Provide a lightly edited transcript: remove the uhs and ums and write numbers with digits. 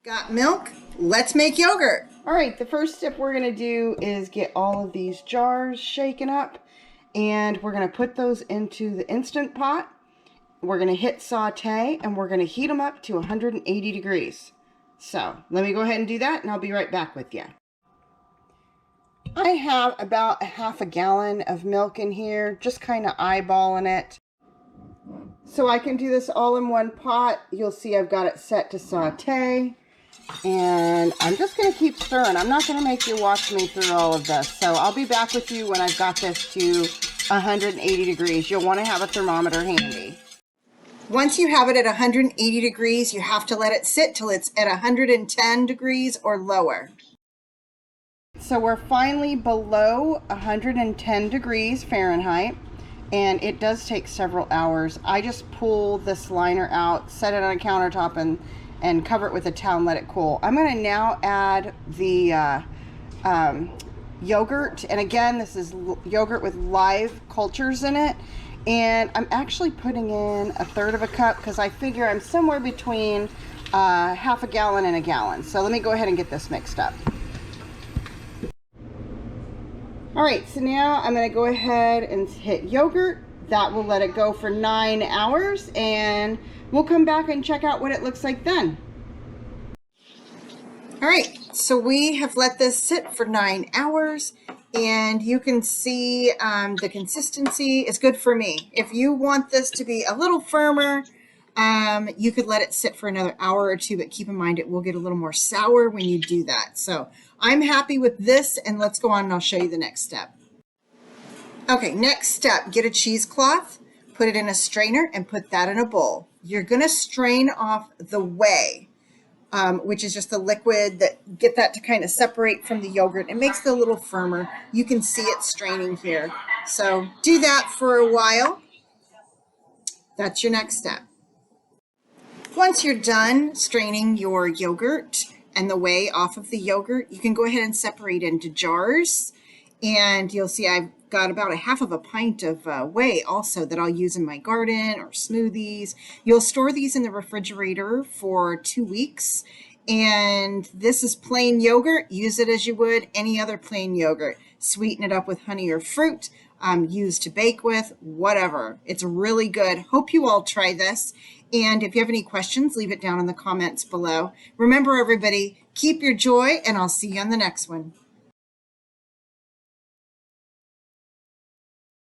Got milk? Let's make yogurt. All right, the first step we're going to do is get all of these jars shaken up, and we're going to put those into the Instant Pot. We're going to hit saute, and we're going to heat them up to 180 degrees. So let me go ahead and do that, and I'll be right back with you. I have about a half a gallon of milk in here, just kind of eyeballing it. So I can do this all in one pot. You'll see I've got it set to saute. And I'm just going to keep stirring. I'm not going to make you watch me through all of this. So I'll be back with you when I've got this to 180 degrees. You'll want to have a thermometer handy. Once you have it at 180 degrees, you have to let it sit till it's at 110 degrees or lower. So we're finally below 110 degrees Fahrenheit. And it does take several hours. I just pull this liner out, set it on a countertop, and cover it with a towel and let it cool. I'm going to now add the yogurt. And again, this is yogurt with live cultures in it. And I'm actually putting in 1/3 of a cup because I figure I'm somewhere between half a gallon and a gallon. So let me go ahead and get this mixed up. All right, so now I'm going to go ahead and hit yogurt. That will let it go for 9 hours, and we'll come back and check out what it looks like then. All right, so we have let this sit for 9 hours, and you can see the consistency is good for me. If you want this to be a little firmer, you could let it sit for another hour or two, but keep in mind it will get a little more sour when you do that. So I'm happy with this, and let's go on and I'll show you the next step. Okay, next step, get a cheesecloth, put it in a strainer, and put that in a bowl. You're going to strain off the whey, which is just the liquid that get that to kind of separate from the yogurt. It makes it a little firmer. You can see it straining here. So do that for a while. That's your next step. Once you're done straining your yogurt and the whey off of the yogurt, you can go ahead and separate into jars. And you'll see I've got about a half of a pint of whey also that I'll use in my garden or smoothies. You'll store these in the refrigerator for 2 weeks. And this is plain yogurt. Use it as you would any other plain yogurt. Sweeten it up with honey or fruit. Use to bake with, whatever. It's really good. Hope you all try this. And if you have any questions, leave it down in the comments below. Remember, everybody, keep your joy, and I'll see you on the next one.